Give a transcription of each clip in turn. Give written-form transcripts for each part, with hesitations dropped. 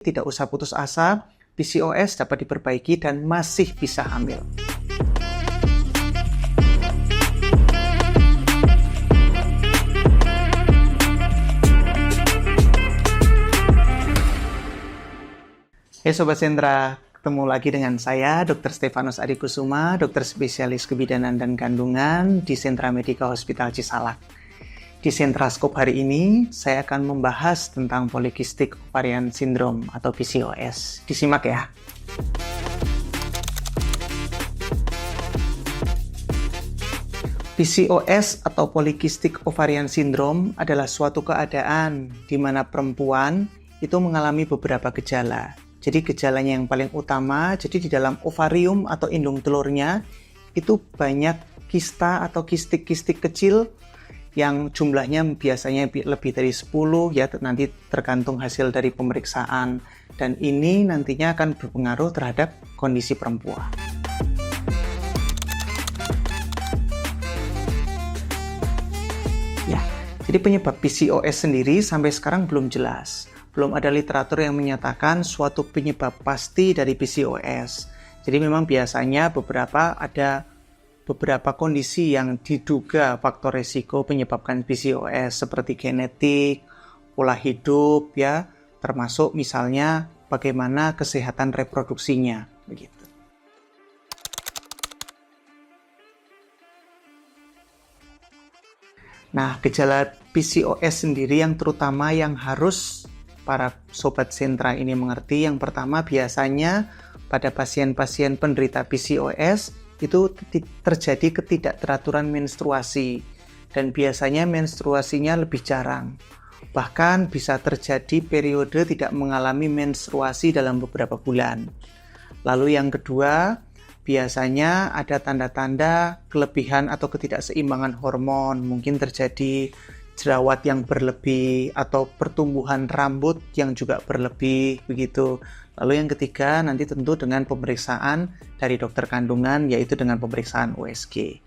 Tidak usah putus asa, PCOS dapat diperbaiki dan masih bisa hamil. Hai Sobat Sentra, ketemu lagi dengan saya, Dr. Stefanus Adikusuma, dokter spesialis kebidanan dan kandungan di Sentra Medica Hospital Cisalak. Di Sentraskop hari ini, saya akan membahas tentang Polycystic Ovarian Syndrome atau PCOS. Disimak ya. PCOS atau Polycystic Ovarian Syndrome adalah suatu keadaan di mana perempuan itu mengalami beberapa gejala. Jadi gejalanya yang paling utama, jadi di dalam ovarium atau indung telurnya itu banyak kista atau kistik-kistik kecil yang jumlahnya biasanya lebih dari 10 ya, nanti tergantung hasil dari pemeriksaan, dan ini nantinya akan berpengaruh terhadap kondisi perempuan. Ya, jadi penyebab PCOS sendiri sampai sekarang belum jelas. Belum ada literatur yang menyatakan suatu penyebab pasti dari PCOS. Jadi memang biasanya ada beberapa kondisi yang diduga faktor resiko penyebabkan PCOS seperti genetik, pola hidup ya, termasuk misalnya bagaimana kesehatan reproduksinya begitu. Nah, gejala PCOS sendiri yang terutama yang harus para sobat sentra ini mengerti, yang pertama biasanya pada pasien-pasien penderita PCOS itu terjadi ketidakteraturan menstruasi, dan biasanya menstruasinya lebih jarang. Bahkan bisa terjadi periode tidak mengalami menstruasi dalam beberapa bulan. Lalu yang kedua, biasanya ada tanda-tanda kelebihan atau ketidakseimbangan hormon, mungkin terjadi jerawat yang berlebih atau pertumbuhan rambut yang juga berlebih begitu. Lalu yang ketiga nanti tentu dengan pemeriksaan dari dokter kandungan, yaitu dengan pemeriksaan USG.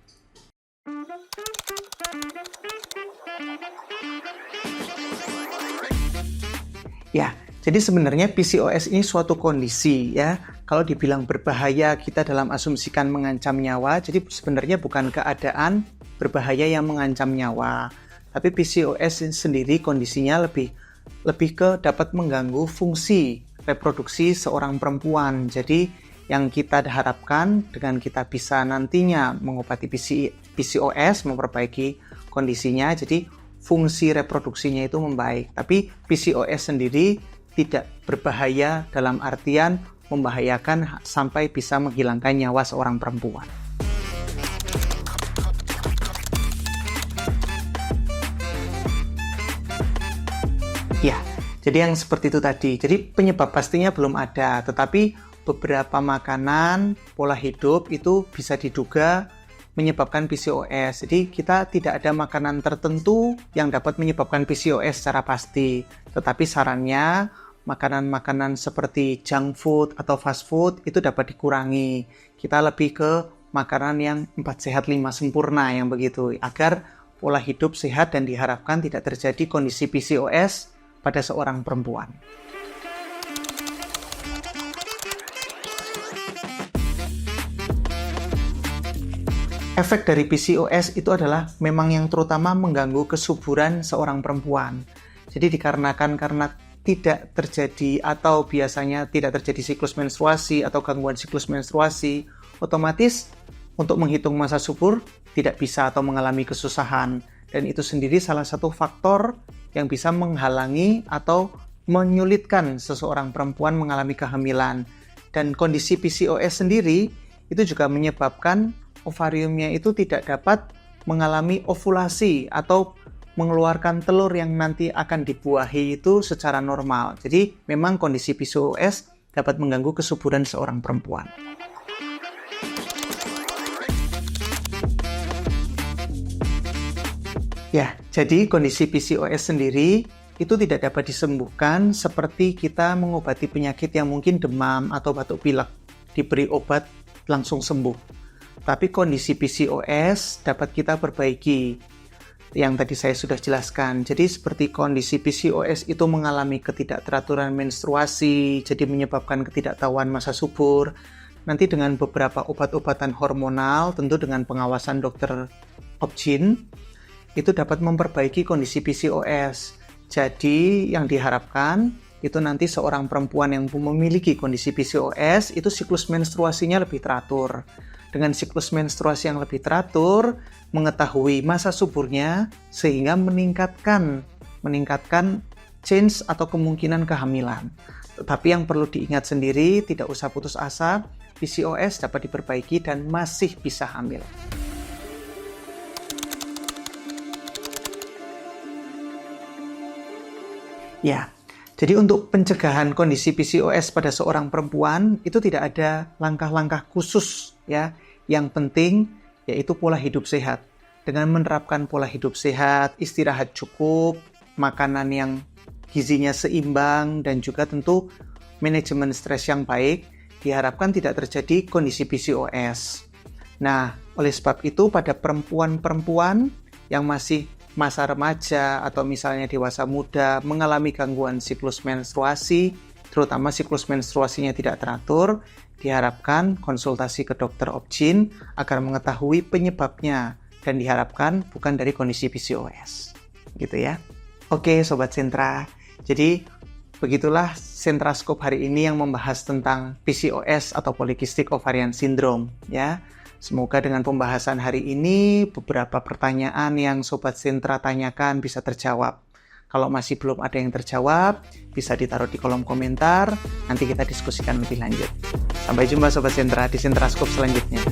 Ya, jadi sebenarnya PCOS ini suatu kondisi ya. Kalau dibilang berbahaya, kita dalam asumsikan mengancam nyawa, jadi sebenarnya bukan keadaan berbahaya yang mengancam nyawa. Tapi PCOS sendiri kondisinya lebih ke dapat mengganggu fungsi reproduksi seorang perempuan. Jadi yang kita harapkan dengan kita bisa nantinya mengobati PCOS, memperbaiki kondisinya, jadi fungsi reproduksinya itu membaik. Tapi PCOS sendiri tidak berbahaya dalam artian membahayakan sampai bisa menghilangkan nyawa seorang perempuan. Ya, jadi yang seperti itu tadi. Jadi penyebab pastinya belum ada, tetapi beberapa makanan, pola hidup itu bisa diduga menyebabkan PCOS. Jadi kita tidak ada makanan tertentu yang dapat menyebabkan PCOS secara pasti. Tetapi sarannya makanan-makanan seperti junk food atau fast food itu dapat dikurangi. Kita lebih ke makanan yang 4 sehat 5 sempurna yang begitu, agar pola hidup sehat dan diharapkan tidak terjadi kondisi PCOS pada seorang perempuan. Efek dari PCOS itu adalah memang yang terutama mengganggu kesuburan seorang perempuan. Jadi dikarenakan karena tidak terjadi atau biasanya tidak terjadi siklus menstruasi atau gangguan siklus menstruasi, otomatis untuk menghitung masa subur tidak bisa atau mengalami kesusahan. Dan itu sendiri salah satu faktor yang bisa menghalangi atau menyulitkan seseorang perempuan mengalami kehamilan. Dan kondisi PCOS sendiri itu juga menyebabkan ovariumnya itu tidak dapat mengalami ovulasi atau mengeluarkan telur yang nanti akan dibuahi itu secara normal. Jadi memang kondisi PCOS dapat mengganggu kesuburan seorang perempuan. Ya, jadi kondisi PCOS sendiri itu tidak dapat disembuhkan seperti kita mengobati penyakit yang mungkin demam atau batuk pilek, diberi obat langsung sembuh. Tapi kondisi PCOS dapat kita perbaiki yang tadi saya sudah jelaskan. Jadi seperti kondisi PCOS itu mengalami ketidakteraturan menstruasi, jadi menyebabkan ketidaktahuan masa subur. Nanti dengan beberapa obat-obatan hormonal, tentu dengan pengawasan dokter OB/GYN, itu dapat memperbaiki kondisi PCOS. Jadi yang diharapkan itu nanti seorang perempuan yang memiliki kondisi PCOS itu siklus menstruasinya lebih teratur. Dengan siklus menstruasi yang lebih teratur, mengetahui masa suburnya sehingga meningkatkan change atau kemungkinan kehamilan. Tetapi yang perlu diingat sendiri, tidak usah putus asa, PCOS dapat diperbaiki dan masih bisa hamil. Ya, jadi untuk pencegahan kondisi PCOS pada seorang perempuan itu tidak ada langkah-langkah khusus ya. Yang penting yaitu pola hidup sehat. Dengan menerapkan pola hidup sehat, istirahat cukup, makanan yang gizinya seimbang, dan juga tentu manajemen stres yang baik, diharapkan tidak terjadi kondisi PCOS. Nah, oleh sebab itu pada perempuan-perempuan yang masih masa remaja atau misalnya dewasa muda mengalami gangguan siklus menstruasi, terutama siklus menstruasinya tidak teratur, diharapkan konsultasi ke dokter OB/GYN agar mengetahui penyebabnya dan diharapkan bukan dari kondisi PCOS. Gitu ya. Oke, Sobat Sentra. Jadi, begitulah Sentraskop hari ini yang membahas tentang PCOS atau Polycystic Ovarian Syndrome ya. Semoga dengan pembahasan hari ini beberapa pertanyaan yang Sobat Sentra tanyakan bisa terjawab. Kalau masih belum ada yang terjawab, bisa ditaruh di kolom komentar, nanti kita diskusikan lebih lanjut. Sampai jumpa Sobat Sentra di Sentraskop selanjutnya.